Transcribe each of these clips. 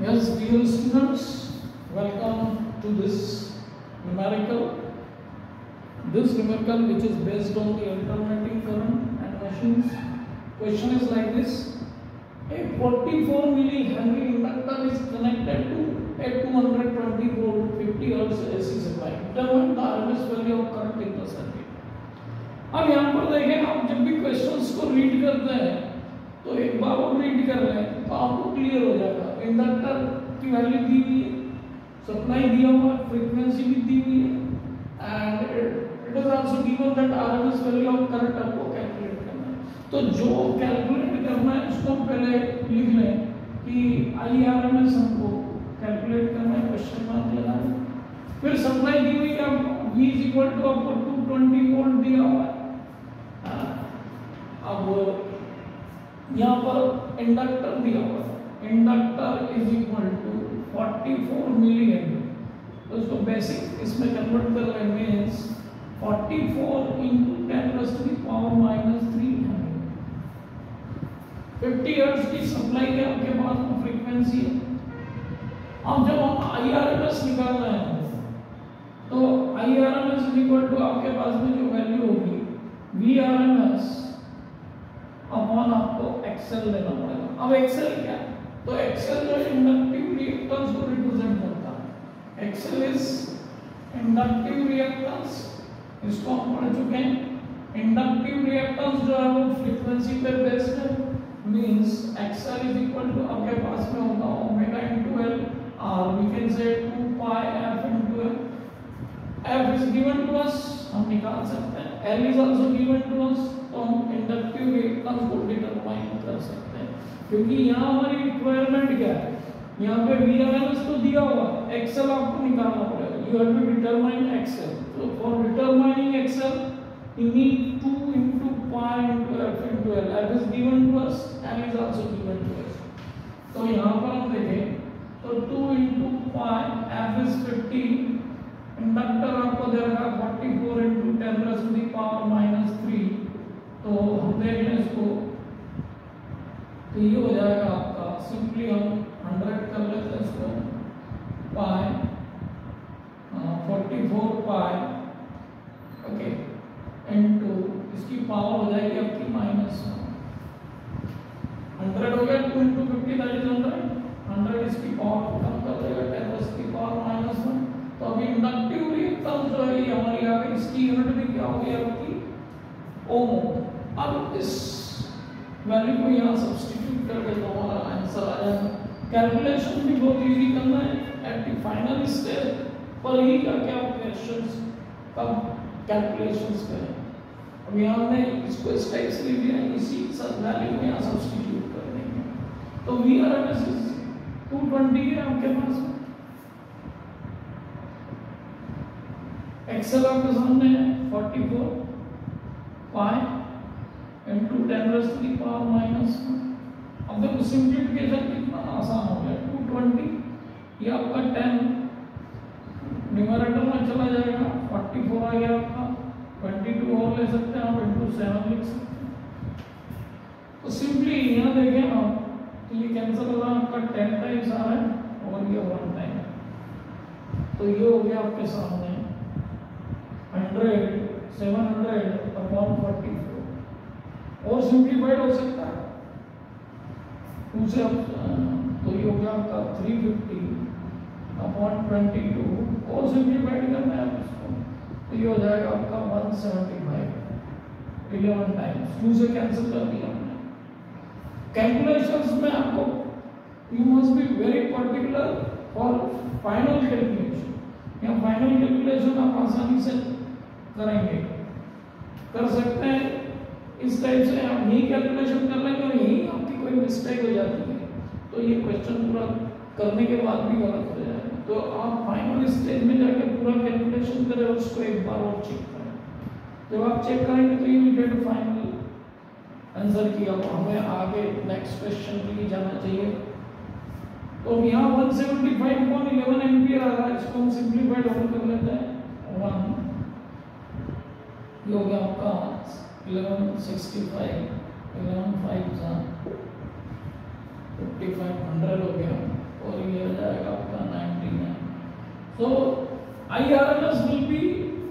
Yes, dear students, welcome to this numerical. This numerical which is based on the alternating current and machines. Question is like this: a 44 millihenry inductor is connected to a 220 volt 50 hertz AC supply. Determine the RMS value of current in the circuit. अब यहाँ पर देखें, आप जब भी questions को read करते हैं तो एक बार और रीड कर रहे हैं तो आपको क्लियर हो जाएगा। इंडक्टर की वैल्यू दी हुई है, सप्लाई दिया हुआ है, फ्रीक्वेंसी भी दी हुई है and it is also given that RMS value of current आपको कैलकुलेट करना है। तो जो कैलकुलेट करना है उसको पहले लिख लें कि आईआरएमएस हमको कैलकुलेट करना है, क्वेश्चन मार्क लगाना है। फिर सप्लाई दी हुई है, V इज इक्वल टू आपको 220 वोल्ट दिया हुआ है। अब यहाँ पर इंडक्टर दिया हुआ है, inductor is equal to 44 milli henry. तो इसको बेसिक इसमें कन्वर्ट कर रहे हैं, means 44 into 10 raised to the power minus 3 henry. 50 hertz की सप्लाई है आपके पास में, फ्रीक्वेंसी है। अब जब हम आईआरएमएस निकाल रहे हैं तो आईआरएमएस इज इक्वल टू आपके पास में जो वैल्यू होगी वीआरएमएस अपॉन आपको एक्सएल लेना पड़ेगा। अब एक्सएल क्या है? तो एक्सएल जो इंडक्टिव रिएक्टेंस को रिप्रेजेंट करता है। एक्सएल इज इंडक्टिव रिएक्टेंस, इसको हम पढ़ चुके हैं। इंडक्टिव रिएक्टेंस जो है वो फ्रीक्वेंसी पे बेस्ड है, means XL is equal to आपके पास में होगा ओमेगा इनटू एल, और we can say 2 pi f into L. F is given to us, हम निकाल सकते हैं। L is also given to us, तो हम इंडक्टिव रिएक्टेंस को डिटरमाइन कर सकते हैं। क्योंकि यहाँ हमारी रिक्वायरमेंट क्या है, यहाँ पे वीआरएमएस तो दिया हुआ है, एक्सएल आपको निकालना पड़ेगा। You have to determine XL. तो for determining XL you need 2 into pi into f into l. f is given to us, l is also given to us. तो यहाँ पर हम देखें तो 2 into pi f is 50, inductor आपको देगा 44 into 10 raised to the power minus 3। तो हम देख लें इसको, तो ये हो जाएगा आपका, सिंपली हम 100 कर लेते हैं इसको, पाई 44 पाई ओके इनटू इसकी पावर हो जाएगी आपकी -100 हो गया। 2 into 50 दैट इज 100 इसकी पावर कम कर देगा 10 raised की पावर -1। तो अभी इंडक्टिव रिएक्टेंस जो है ये हमारी आ गई, इसकी यूनिट भी क्या हो गई आपकी ओम। अब इस वैल्यू को यहाँ सब्स्टिट्यूट करके तो हमारा आंसर आ जाएगा। कैलकुलेशन भी बहुत इजी करना है, एट द फाइनल स्टेज पर ही करके आप क्वेश्चंस कब कैलकुलेशंस करें। अब यहाँ हमने इसको इस टाइप से लिख दिया, इसी सब वैल्यू को यहाँ सब्स्टिट्यूट कर देंगे। तो वीआरएमएस 220 है आपके पास, एक्सएल आपके सामने है 44 पाई into 10 raised to the power -1। अब देखो सिंप्लीफिकेशन कितना आसान हो गया, 220 ये आपका 10 न्यूमरेटर में चला जाएगा, 44 आ गया आपका, 22 और ले सकते हैं आप, इनटू 7 लिख सकते हैं। तो सिंपली यहाँ देखें आप तो ये कैंसिल हो रहा है, आपका 10 टाइम्स आ रहा है और ये 1 टाइम। तो ये हो गया आपके सामने 700 अपॉन 44, और सिंप्लीफाइड हो सकता है 2 से आप, तो ये हो गया आपका 350 अपॉन 22, और सिंप्लीफाइड करना है इसको तो ये हो जाएगा आपका 175, 11 टाइम्स। 2 से कैंसिल कर दिया हमने। कैलकुलेशंस में आपको you must be very particular for final calculation. या फाइनल कैलकुलेशन आप आसानी से करेंगे, कर सकते हैं इस टाइप से। आप यही कैलकुलेशन कर लेंगे और यही आपकी कोई मिस्टेक हो जाती है तो ये क्वेश्चन पूरा करने के बाद भी गलत हो जाएगा। तो आप फाइनल स्टेज में जाके पूरा कैलकुलेशन करें और उसको एक बार और चेक करें। जब आप चेक करेंगे तो you will get final answer कि अब हमें आगे नेक्स्ट क्वेश्चन के लिए जाना चाहिए। तो यहाँ 175/11 एम्पियर आ रहा है, इसको हम सिंप्लीफाइड और कर लेते हैं 1, ये हो गया आपका 1165, 11 5 5500 हो गया। और ये आ जाएगा आपका 99। So IRMS will be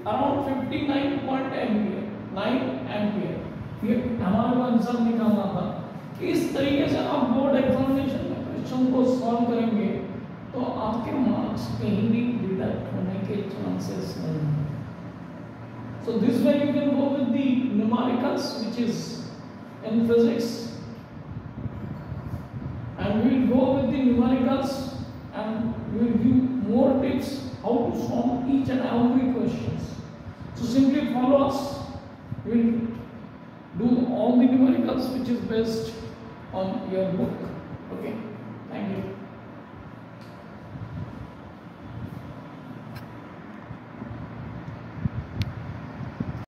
around 59 ampere, 9 ampere. ये हमारे को आंसर निकालना था। इस तरीके से आप बोर्ड एग्जामिनेशन में क्वेश्चन को सॉल्व करेंगे तो आपके मार्क्स कहीं भी डिडक्ट होने के चांसेस नहीं हैं। So this way you can go with the numericals which is in physics, and we will go with the numericals and we will give more tips how to solve each and every questions. So simply follow us. We will do all the numericals which is based on your book. Okay, thank you.